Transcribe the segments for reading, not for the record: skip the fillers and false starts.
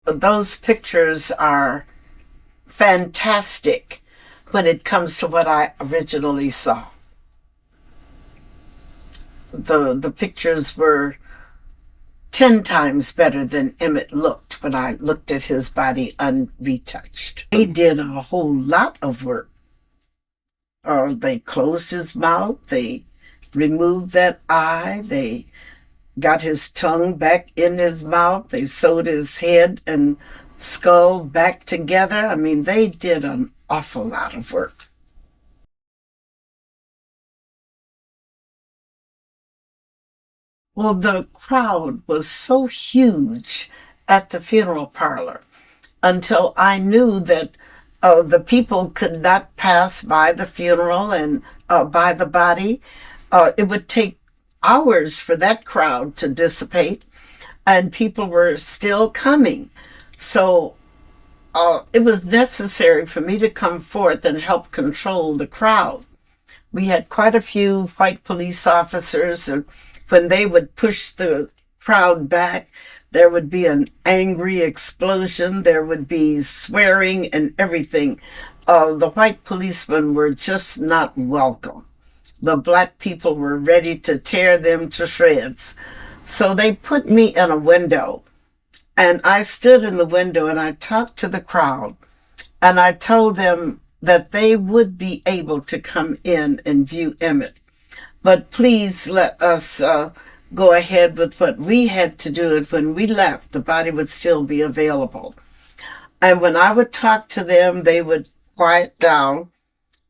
those pictures are fantastic when it comes to what I originally saw. The pictures were 10 times better than Emmett looked when I looked at his body unretouched. They did a whole lot of work. They closed his mouth, they removed that eye, they got his tongue back in his mouth, they sewed his head and skull back together. I mean, they did an awful lot of work. Well, the crowd was so huge at the funeral parlor until I knew that the people could not pass by the funeral and by the body. It would take hours for that crowd to dissipate, and people were still coming. So it was necessary for me to come forth and help control the crowd. We had quite a few white police officers, and when they would push the crowd back, there would be an angry explosion. There would be swearing and everything. The white policemen were just not welcome. The black people were ready to tear them to shreds. So they put me in a window, and I stood in the window and I talked to the crowd, and I told them that they would be able to come in and view Emmett. But please let us go ahead with what we had to do. And when we left, the body would still be available. And when I would talk to them, they would quiet down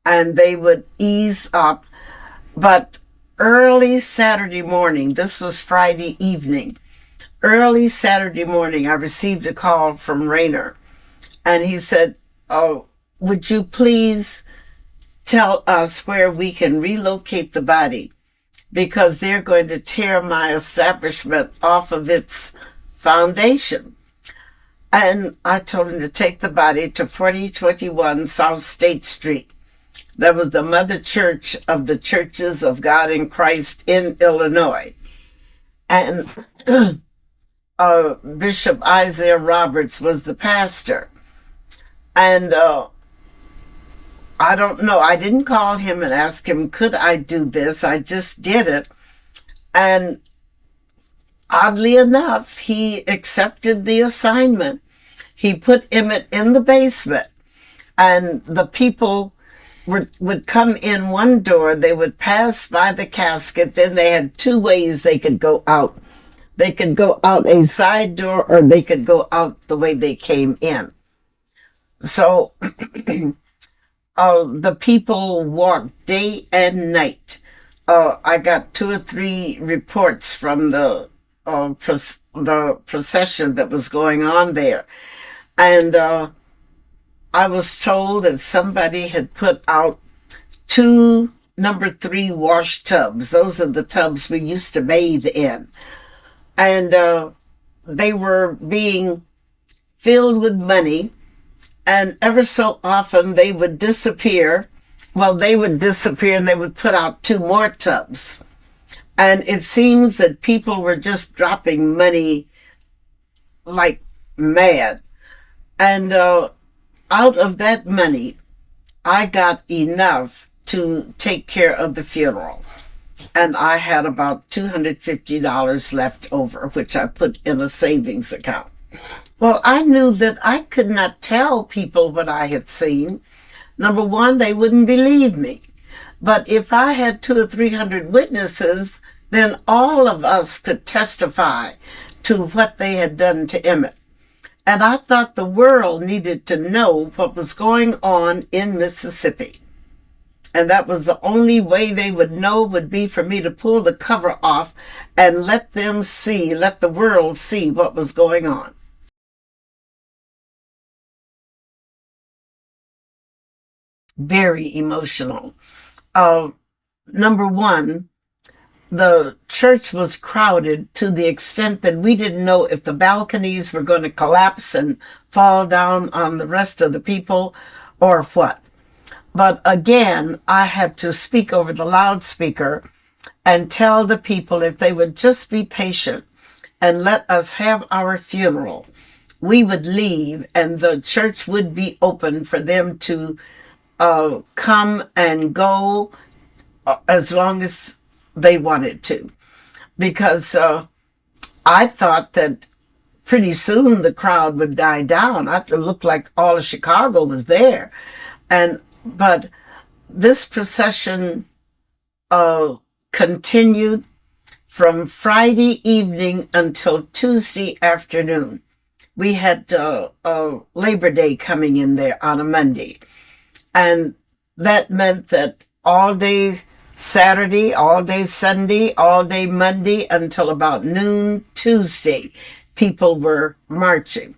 and they would ease up. But early Saturday morning, this was Friday evening, early Saturday morning, I received a call from Rayner. And he said, "Oh, would you please tell us where we can relocate the body, because they're going to tear my establishment off of its foundation." And I told him to take the body to 4021 South State Street. That was the mother church of the Churches of God in Christ in Illinois. And Bishop Isaiah Roberts was the pastor. And I don't know. I didn't call him and ask him, could I do this? I just did it. And oddly enough, he accepted the assignment. He put Emmett in the basement, and the people would come in one door. They would pass by the casket. Then they had two ways they could go out. They could go out a side door, or they could go out the way they came in. So the people walked day and night. I got 2 or 3 reports from the procession that was going on there. And I was told that somebody had put out 2 number 3 wash tubs. Those are the tubs we used to bathe in. And they were being filled with money. And ever so often they would disappear. Well, they would disappear and they would put out 2 more tubs. And it seems that people were just dropping money like mad. And out of that money, I got enough to take care of the funeral. And I had about $250 left over, which I put in a savings account. Well, I knew that I could not tell people what I had seen. Number one, they wouldn't believe me. But if I had 200 or 300 witnesses, then all of us could testify to what they had done to Emmett. And I thought the world needed to know what was going on in Mississippi. And that was the only way they would know, would be for me to pull the cover off and let them see, let the world see what was going on. Very emotional. Number one, the church was crowded to the extent that we didn't know if the balconies were going to collapse and fall down on the rest of the people or what. But again, I had to speak over the loudspeaker and tell the people if they would just be patient and let us have our funeral, we would leave and the church would be open for them to come and go as long as they wanted to. Because I thought that pretty soon the crowd would die down. It looked like all of Chicago was there. But this procession continued from Friday evening until Tuesday afternoon. We had Labor Day coming in there on a Monday. And that meant that all day Saturday, all day Sunday, all day Monday until about noon Tuesday, people were marching.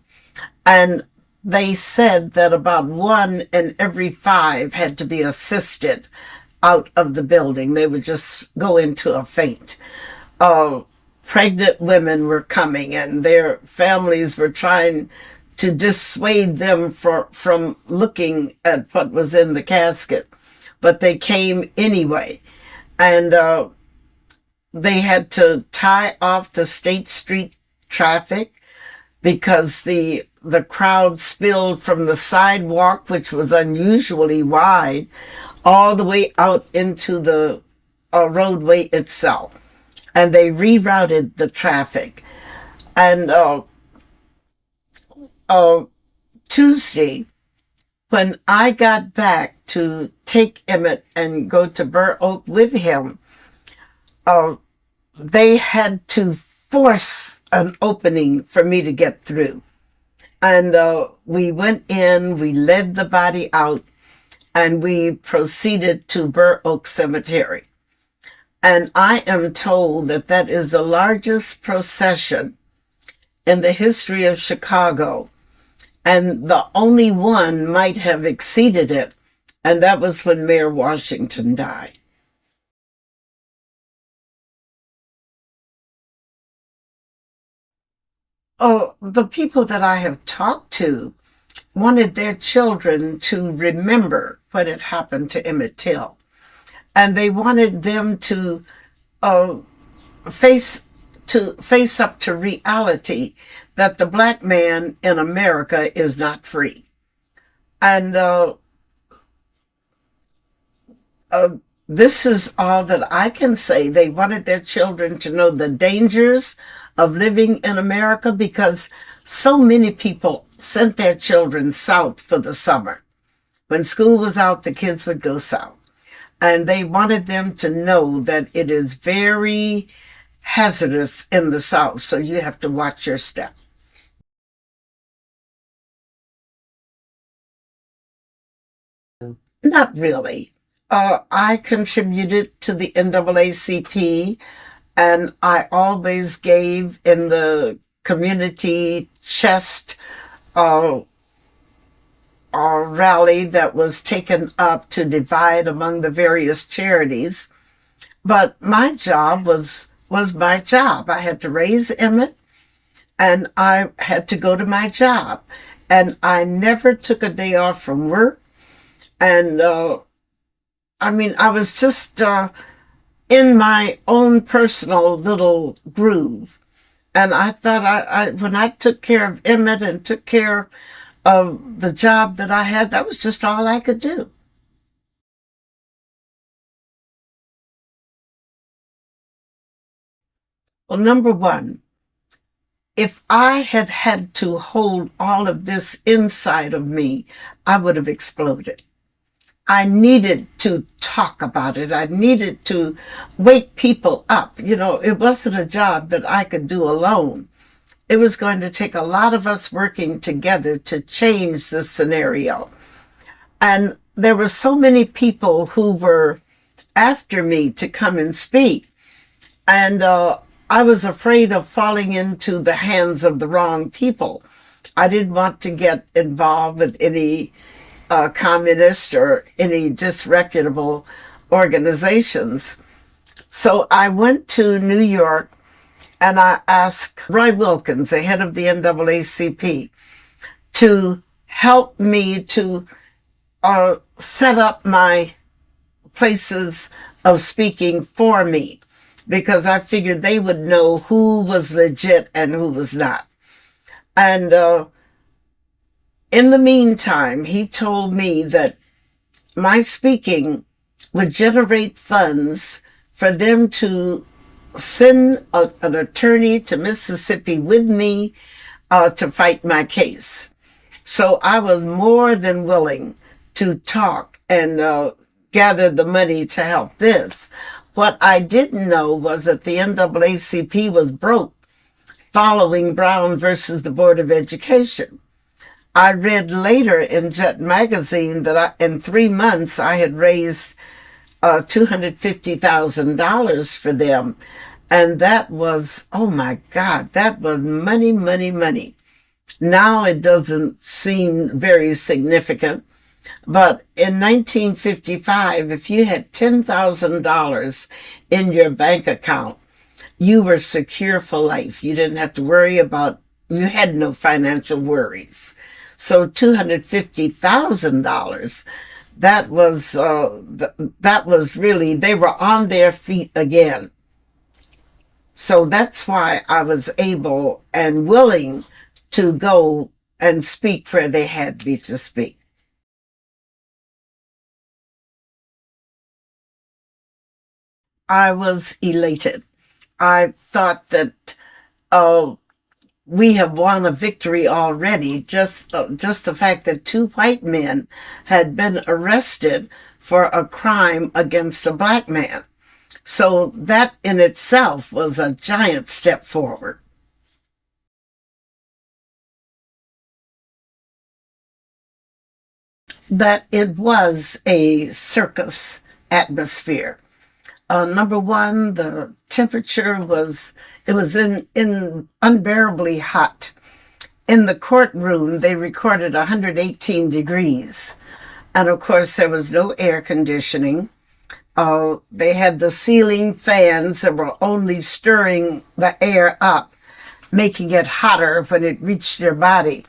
And they said that about 1 in every 5 had to be assisted out of the building. They would just go into a faint. Pregnant women were coming and their families were trying to dissuade them from looking at what was in the casket. But they came anyway. And they had to tie off the State Street traffic because the crowd spilled from the sidewalk, which was unusually wide, all the way out into the roadway itself. And they rerouted the traffic. And Tuesday, when I got back to take Emmett and go to Burr Oak with him, they had to force an opening for me to get through. And we went in, we led the body out, and we proceeded to Burr Oak Cemetery. And I am told that that is the largest procession in the history of Chicago. And the only one might have exceeded it, and that was when Mayor Washington died. Oh, the people that I have talked to wanted their children to remember what had happened to Emmett Till. And they wanted them to face up to reality that the black man in America is not free. And this is all that I can say. They wanted their children to know the dangers of living in America because so many people sent their children south for the summer. When school was out, the kids would go south. And they wanted them to know that it is very hazardous in the South, so you have to watch your step. Not really. I contributed to the NAACP, and I always gave in the community chest rally that was taken up to divide among the various charities. But my job was my job. I had to raise Emmett, and I had to go to my job. And I never took a day off from work. And I was just in my own personal little groove. And I thought when I took care of Emmett and took care of the job that I had, that was just all I could do. Well, number one, if I had had to hold all of this inside of me, I would have exploded. I needed to talk about it. I needed to wake people up. It wasn't a job that I could do alone. It was going to take a lot of us working together to change the scenario. And there were so many people who were after me to come and speak. And I was afraid of falling into the hands of the wrong people. I didn't want to get involved with any communist or any disreputable organizations. So I went to New York and I asked Roy Wilkins, the head of the NAACP, to help me to set up my places of speaking for me, because I figured they would know who was legit and who was not. And In the meantime, he told me that my speaking would generate funds for them to send an attorney to Mississippi with me to fight my case. So I was more than willing to talk and gather the money to help this. What I didn't know was that the NAACP was broke following Brown versus the Board of Education. I read later in Jet magazine that in 3 months I had raised $250,000 for them. And that was, oh my God, that was money, money, money. Now it doesn't seem very significant. But in 1955, if you had $10,000 in your bank account, you were secure for life. You didn't have to worry about, you had no financial worries. So $250,000, that was really, they were on their feet again. So that's why I was able and willing to go and speak where they had me to speak. I was elated. I thought that we have won a victory already. Just the fact that 2 white men had been arrested for a crime against a black man. So that in itself was a giant step forward. That it was a circus atmosphere. Number one, the temperature was in unbearably hot. In the courtroom, they recorded 118 degrees. And of course, there was no air conditioning. They had the ceiling fans that were only stirring the air up, making it hotter when it reached your body.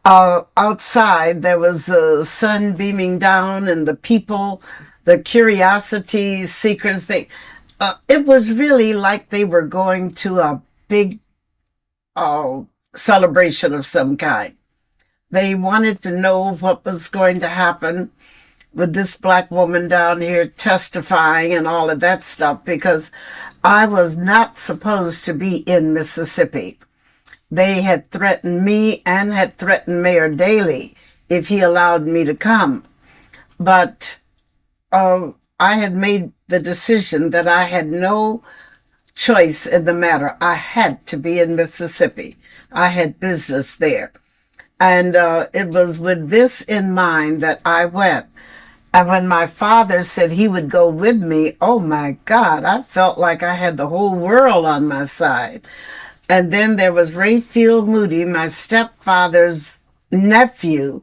Outside, there was the sun beaming down and the people, the curiosity seekers. It was really like they were going to a big celebration of some kind. They wanted to know what was going to happen with this black woman down here testifying and all of that stuff, because I was not supposed to be in Mississippi. They had threatened me and had threatened Mayor Daley if he allowed me to come. But I had made the decision that I had no choice in the matter. I had to be in Mississippi. I had business there. And it was with this in mind that I went. And when my father said he would go with me, oh my God, I felt like I had the whole world on my side. And then there was Rayfield Moody, my stepfather's nephew.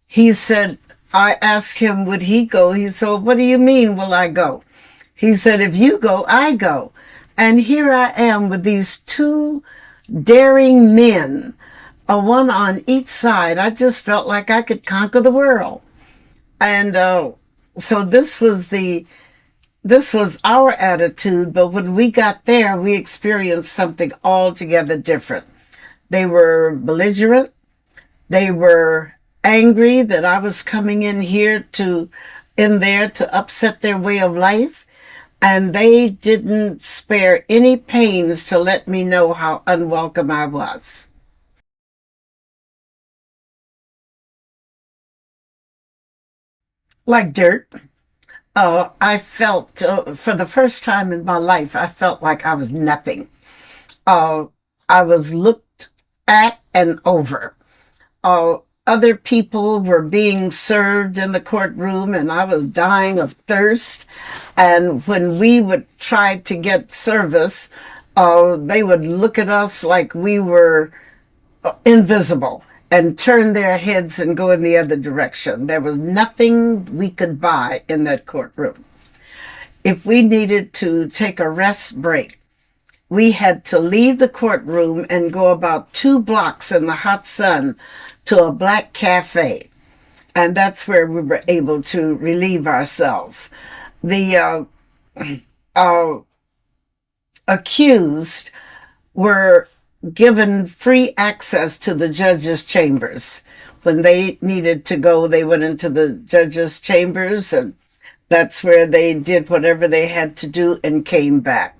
He said, I asked him, would he go? He said, what do you mean, will I go? He said, if you go, I go. And here I am with these 2 daring men, one on each side. I just felt like I could conquer the world. And so this was our attitude, but when we got there, we experienced something altogether different. They were belligerent. They were angry that I was coming in there to upset their way of life. And they didn't spare any pains to let me know how unwelcome I was. Like dirt. I felt, for the first time in my life, I felt like I was nothing. I was looked at and over. Other people were being served in the courtroom, and I was dying of thirst. And when we would try to get service, they would look at us like we were invisible and turn their heads and go in the other direction. There was nothing we could buy in that courtroom. If we needed to take a rest break, we had to leave the courtroom and go about 2 blocks in the hot sun to a black cafe. And that's where we were able to relieve ourselves. The accused were given free access to the judge's chambers, when they needed to go, they went into the judge's chambers, and that's where they did whatever they had to do and came back.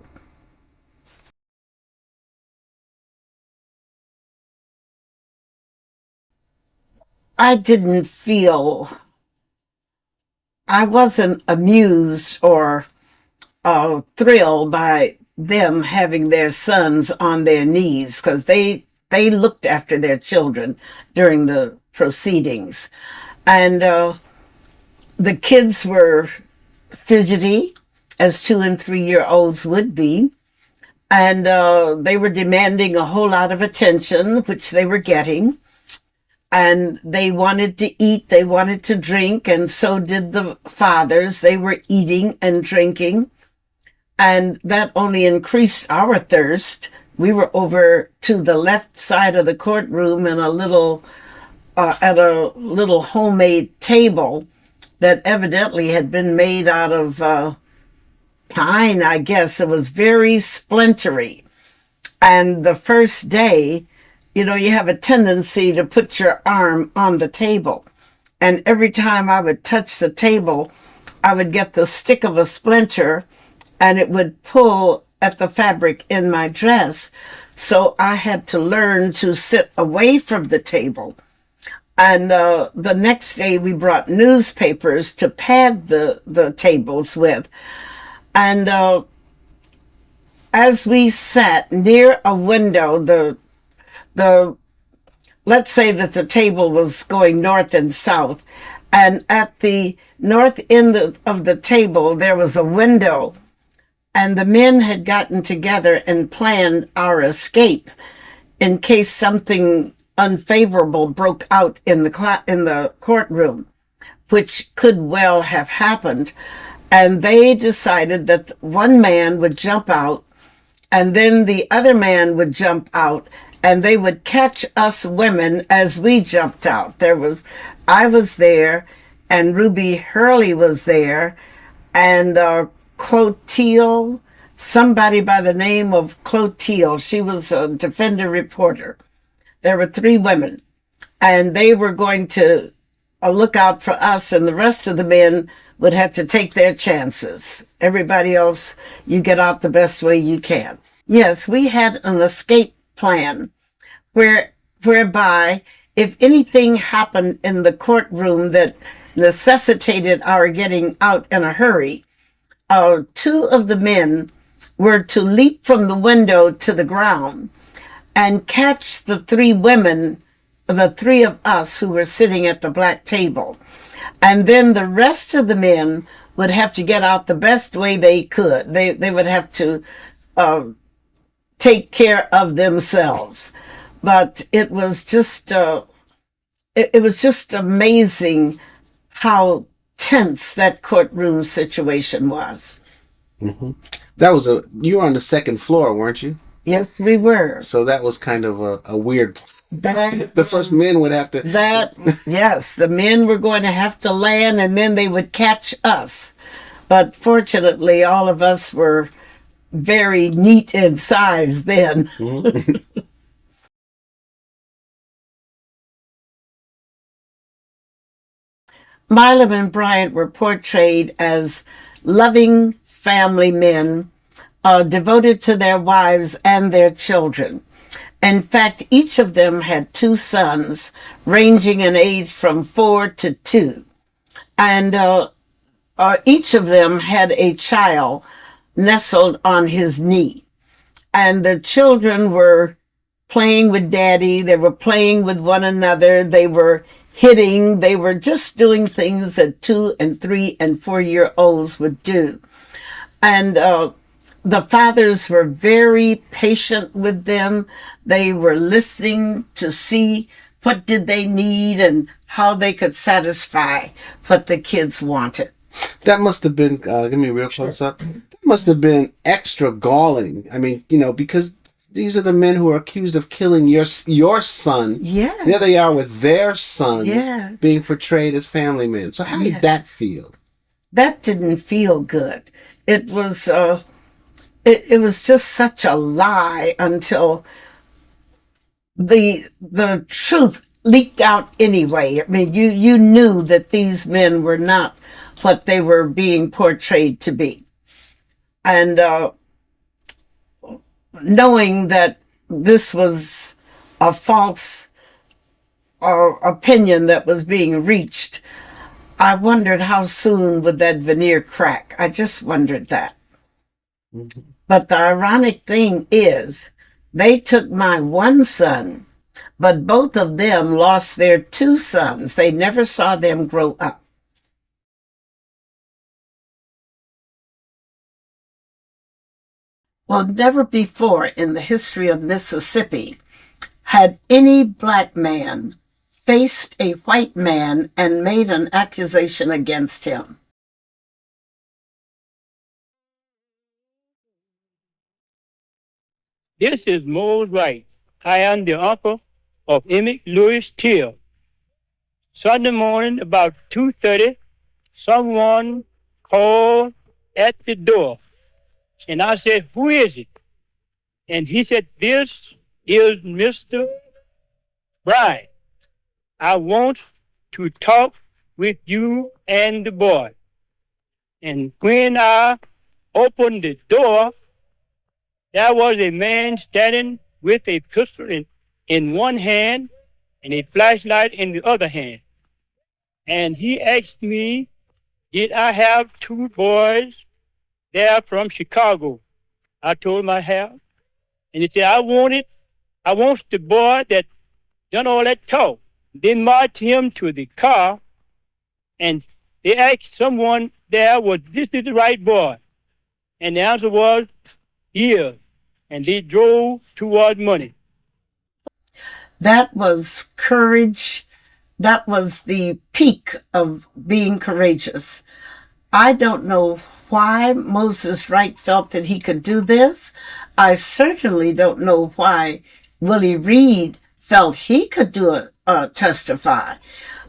I didn't feel, I wasn't amused or thrilled by them having their sons on their knees, because they looked after their children during the proceedings. And the kids were fidgety, as 2 and 3 year olds would be. And they were demanding a whole lot of attention, which they were getting. And they wanted to eat, they wanted to drink, and so did the fathers. They were eating and drinking, and that only increased our thirst. We were over to the left side of the courtroom in a little, at a little homemade table that evidently had been made out of pine, I guess. It was very splintery. And the first day, you know, you have a tendency to put your arm on the table. And every time I would touch the table, I would get the stick of a splinter, and it would pull at the fabric in my dress. So I had to learn to sit away from the table. And the next day we brought newspapers to pad the tables with. And as we sat near a window, let's say that the table was going north and south, and at the north end of the table there was a window, and the men had gotten together and planned our escape in case something unfavorable broke out in the courtroom, which could well have happened. And they decided that one man would jump out, and then the other man would jump out, and they would catch us women as we jumped out. I was there, and Ruby Hurley was there, and Clotilde, somebody by the name of Clotilde. She was a Defender reporter. There were 3 women, and they were going to look out for us, and the rest of the men would have to take their chances. Everybody else, you get out the best way you can. Yes, we had an escape plan whereby if anything happened in the courtroom that necessitated our getting out in a hurry, 2 of the men were to leap from the window to the ground and catch the 3 women, the 3 of us who were sitting at the black table. And then the rest of the men would have to get out the best way they could. They would have to take care of themselves. But it was just it was just amazing how tense that courtroom situation was. Mm-hmm. You were on the 2nd floor, weren't you? Yes, we were. So that was kind of a weird. The first men would have to. Yes, the men were going to have to land, and then they would catch us. But fortunately, all of us were very neat in size then. Mm-hmm. Milam and Bryant were portrayed as loving family men, devoted to their wives and their children. In fact, each of them had 2 sons, ranging in age from 4 to 2. And each of them had a child nestled on his knee. And the children were playing with daddy, they were playing with one another, they were hitting, they were just doing things that 2 and 3 and 4 year olds would do. And the fathers were very patient with them. They were listening to see what did they need and how they could satisfy what the kids wanted. That must have been, give me a real close up. That must have been extra galling. I mean, because these are the men who are accused of killing your son. Yeah. There they are with their sons being portrayed as family men. So how did that feel? That didn't feel good. It was it was just such a lie until the truth leaked out anyway. I mean, you knew that these men were not what they were being portrayed to be. And knowing that this was a false opinion that was being reached, I wondered how soon would that veneer crack. I just wondered that. Mm-hmm. But the ironic thing is, they took my one son, but both of them lost their two sons. They never saw them grow up. Well, never before in the history of Mississippi had any black man faced a white man and made an accusation against him. This is Mose Wright. I am the uncle of Emmett Till. Sunday morning about 2:30, someone called at the door. And I said, "Who is it?" And he said, "This is Mr. Bryant. I want to talk with you and the boy." And when I opened the door, there was a man standing with a pistol in one hand and a flashlight in the other hand. And he asked me, did I have two boys there from Chicago? I told him I have. And he said, I want the boy that done all that talk. They marched him to the car, and they asked someone there, was this is the right boy? And the answer was, yes. And they drove toward money. That was courage. That was the peak of being courageous. I don't know why Moses Wright felt that he could do this. I certainly don't know why Willie Reed felt he could do testify.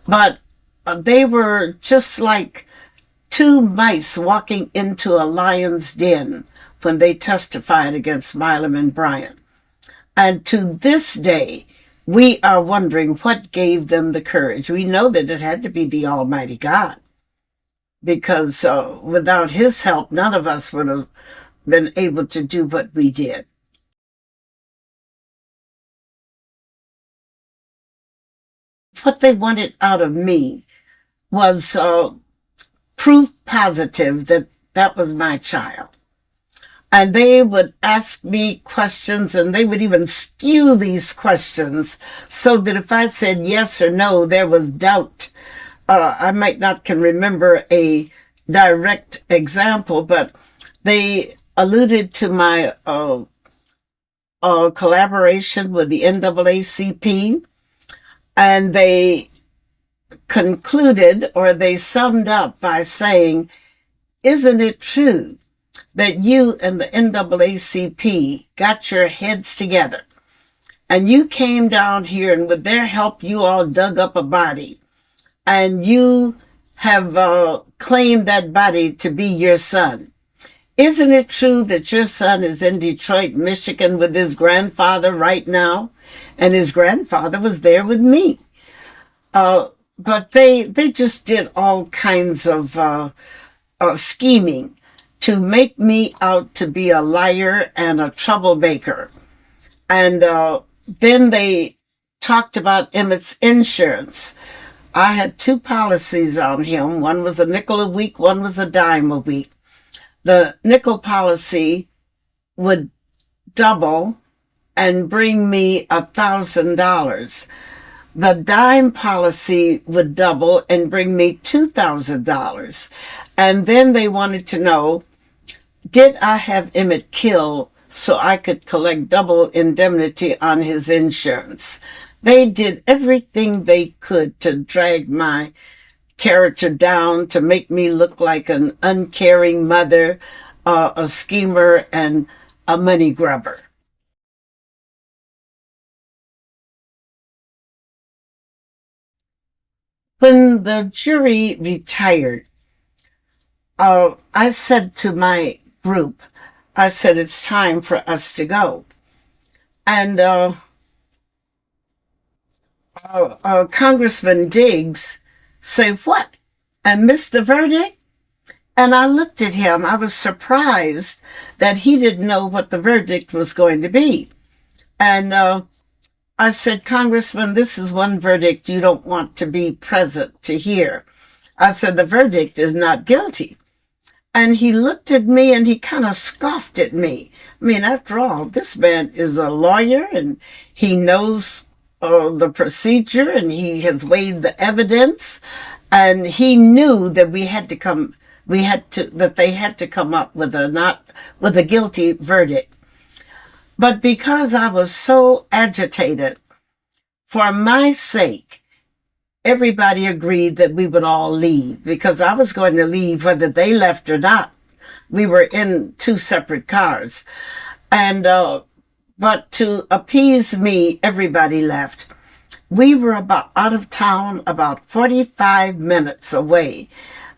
But they were just like two mice walking into a lion's den when they testified against Milam and Bryant. And to this day, we are wondering what gave them the courage. We know that it had to be the Almighty God, because without his help, none of us would have been able to do what we did. What they wanted out of me was proof positive that that was my child. And they would ask me questions, and they would even skew these questions so that if I said yes or no, there was doubt. I might not can remember a direct example, but they alluded to my collaboration with the NAACP, and they concluded, or they summed up by saying, isn't it true that you and the NAACP got your heads together and you came down here, and with their help you all dug up a body, and you have claimed that body to be your son? Isn't it true that your son is in Detroit, Michigan with his grandfather right now? And his grandfather was there with me. But they just did all kinds of scheming to make me out to be a liar and a troublemaker. And then they talked about Emmett's insurance. I had two policies on him. One was a nickel a week, one was a dime a week. The nickel policy would double and bring me $1,000. The dime policy would double and bring me $2,000. And then they wanted to know, did I have Emmett killed so I could collect double indemnity on his insurance? They did everything they could to drag my character down, to make me look like an uncaring mother, a schemer, and a money grubber. When the jury retired, I said to my group, I said, it's time for us to go. And Congressman Diggs say, "What? And missed the verdict?" And I looked at him. I was surprised that he didn't know what the verdict was going to be. And I said, "Congressman, this is one verdict you don't want to be present to hear." I said, "The verdict is not guilty." And he looked at me and he kind of scoffed at me. I mean, after all, this man is a lawyer and he knows the procedure and he has weighed the evidence, and he knew that they had to come up with a guilty verdict. But because I was so agitated, for my sake, everybody agreed that we would all leave, because I was going to leave whether they left or not. We were in two separate cars. And, but to appease me, everybody left. We were out of town about 45 minutes away,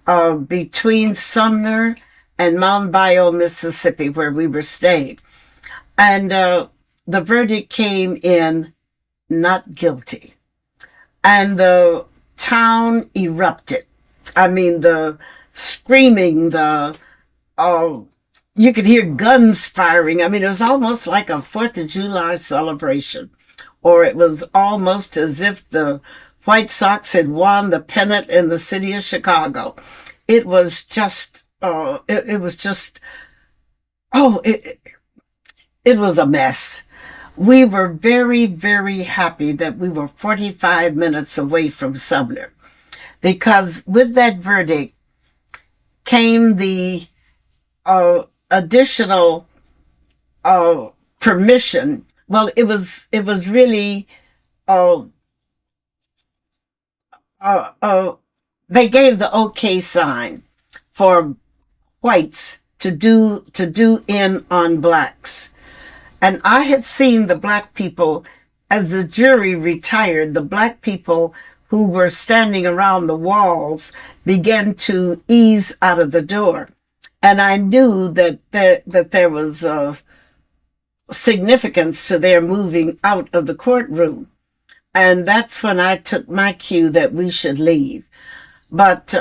between Sumner and Mount Bio, Mississippi, where we were staying. And the verdict came in not guilty. And the town erupted. I mean, the screaming, you could hear guns firing. I mean, it was almost like a 4th of July celebration. Or it was almost as if the White Sox had won the pennant in the city of Chicago. It was just, it was a mess. We were very, very happy that we were 45 minutes away from Sumner, because with that verdict came the additional permission. Well, it was really, they gave the okay sign for whites to do in on blacks. And I had seen the black people, as the jury retired, the black people who were standing around the walls began to ease out of the door. And I knew that there was significance to their moving out of the courtroom. And that's when I took my cue that we should leave. But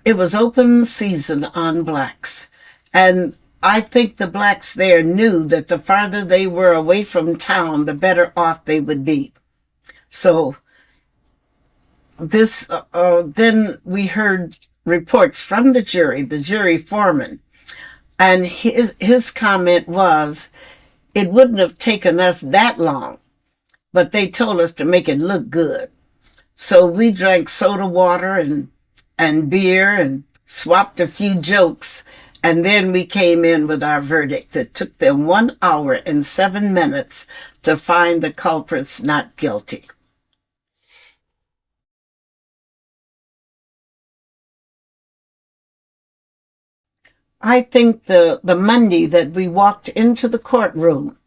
it was open season on blacks. And I think the blacks there knew that the farther they were away from town, the better off they would be. So this, then we heard reports from the jury foreman, and his comment was, "It wouldn't have taken us that long, but they told us to make it look good." So we drank soda water and beer and swapped a few jokes. And then we came in with our verdict that took them 1 hour and 7 minutes to find the culprits not guilty. I think the Monday that we walked into the courtroom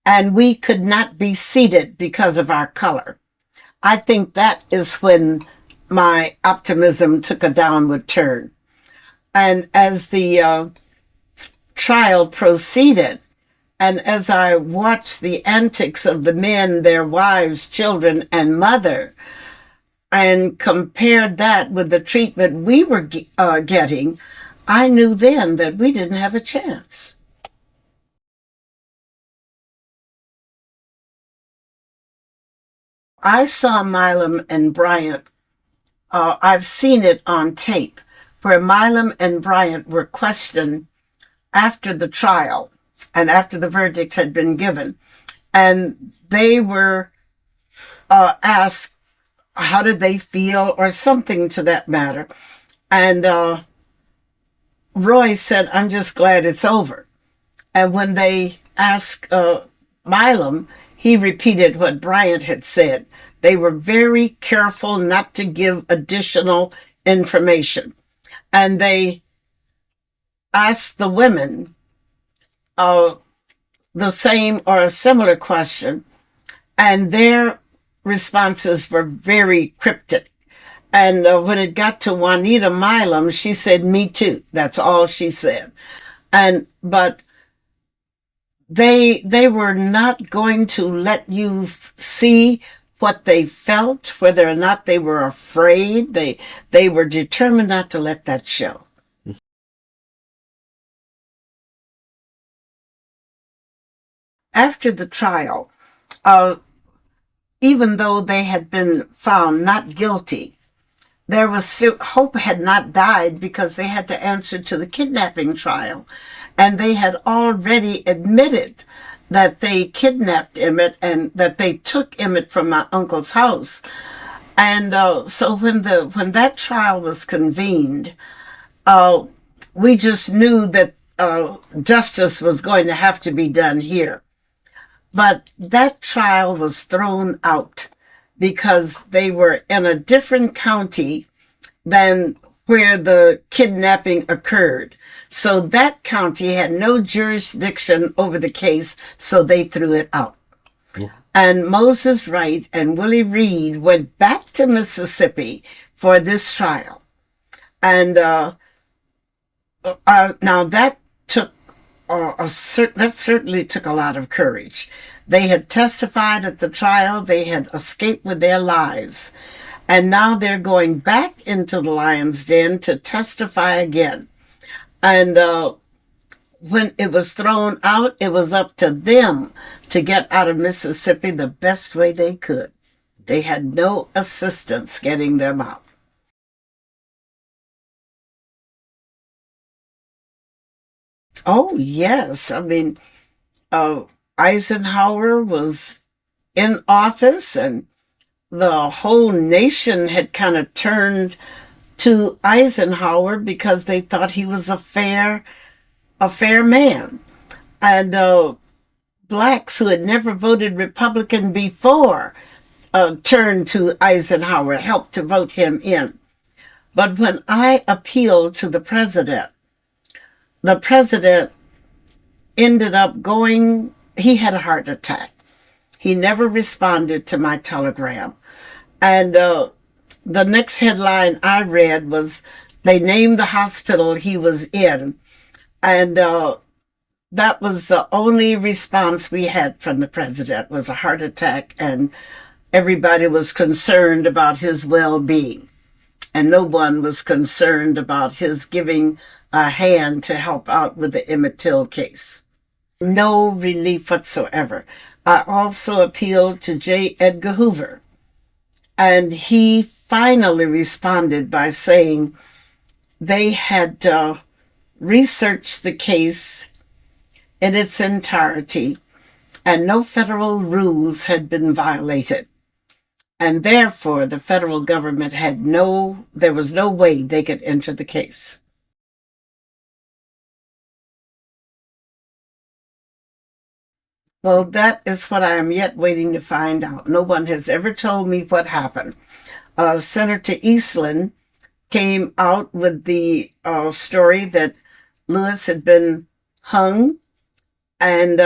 and we could not be seated because of our color, I think that is when my optimism took a downward turn. And as the trial proceeded, and as I watched the antics of the men, their wives, children, and mother, and compared that with the treatment we were getting, I knew then that we didn't have a chance. I saw Milam and Bryant. I've seen it on tape, where Milam and Bryant were questioned after the trial and after the verdict had been given. And they were asked, how did they feel, or something to that matter. And Roy said, "I'm just glad it's over." And when they asked Milam, he repeated what Bryant had said. They were very careful not to give additional information. And they asked the women the same or a similar question, and their responses were very cryptic. And when it got to Juanita Milam, she said, "Me too." That's all she said. But they were not going to let you see what they felt, whether or not they were afraid. They were determined not to let that show. After the trial, even though they had been found not guilty, there was still hope had not died, because they had to answer to the kidnapping trial, and they had already admitted that they kidnapped Emmett and that they took Emmett from my uncle's house. And so when that trial was convened, we just knew that justice was going to have to be done here. But that trial was thrown out because they were in a different county than where the kidnapping occurred. So that county had no jurisdiction over the case, so they threw it out. Yeah. And Moses Wright and Willie Reed went back to Mississippi for this trial. And now that took that certainly took a lot of courage. They had testified at the trial. They had escaped with their lives. And now they're going back into the lion's den to testify again. And when it was thrown out, it was up to them to get out of Mississippi the best way they could. They had no assistance getting them out. Oh, yes. I mean, Eisenhower was in office, and the whole nation had kind of turned to Eisenhower because they thought he was a fair man. And blacks who had never voted Republican before turned to Eisenhower, helped to vote him in. But when I appealed to the president ended up going, he had a heart attack. He never responded to my telegram. And the next headline I read was, they named the hospital he was in. And that was the only response we had from the president, was a heart attack, and everybody was concerned about his well-being. And no one was concerned about his giving a hand to help out with the Emmett Till case. No relief whatsoever. I also appealed to J. Edgar Hoover, and he finally responded by saying they had researched the case in its entirety, and no federal rules had been violated. And therefore, the federal government there was no way they could enter the case. Well, that is what I am yet waiting to find out. No one has ever told me what happened. Senator Eastland came out with the story that Lewis had been hung and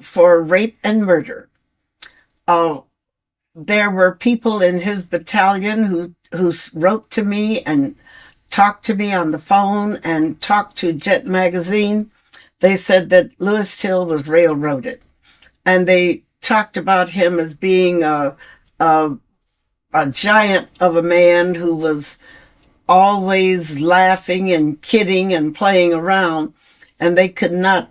for rape and murder. There were people in his battalion who wrote to me and talked to me on the phone and talked to Jet Magazine. They said that Lewis Till was railroaded. And they talked about him as being a giant of a man who was always laughing and kidding and playing around. And they could not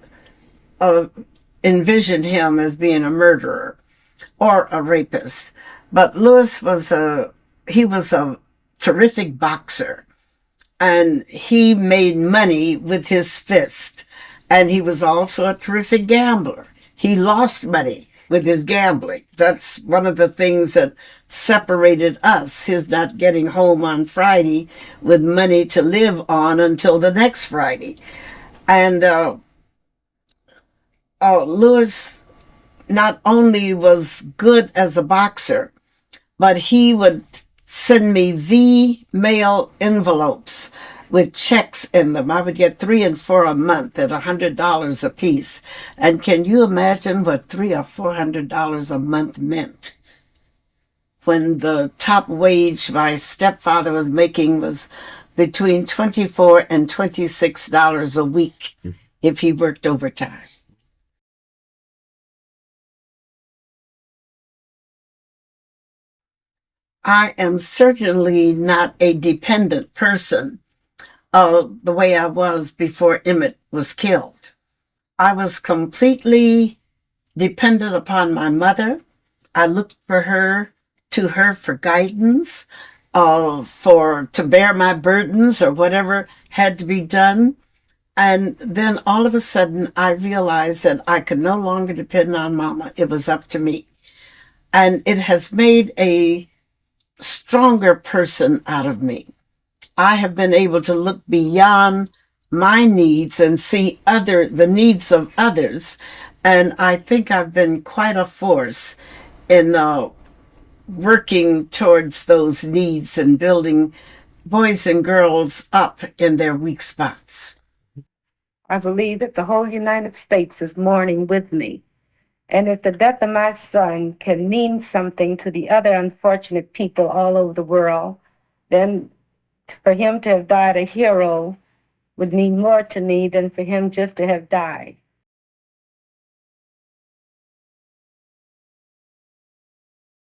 envision him as being a murderer or a rapist. But Lewis was a terrific boxer. And he made money with his fist. And he was also a terrific gambler. He lost money with his gambling. That's one of the things that separated us, his not getting home on Friday with money to live on until the next Friday. And Lewis not only was good as a boxer, but he would send me V-mail envelopes with checks in them. I would get 3 and 4 a month at $100 a piece. And can you imagine what $300 or $400 a month meant? When the top wage my stepfather was making was between $24 and $26 a week if he worked overtime. I am certainly not a dependent person the way I was before Emmett was killed. I was completely dependent upon my mother. I looked to her for guidance, to bear my burdens or whatever had to be done. And then all of a sudden, I realized that I could no longer depend on Mama. It was up to me. And it has made a stronger person out of me. I have been able to look beyond my needs and see the needs of others. And I think I've been quite a force in working towards those needs and building boys and girls up in their weak spots. I believe that the whole United States is mourning with me. And if the death of my son can mean something to the other unfortunate people all over the world, then for him to have died a hero would mean more to me than for him just to have died.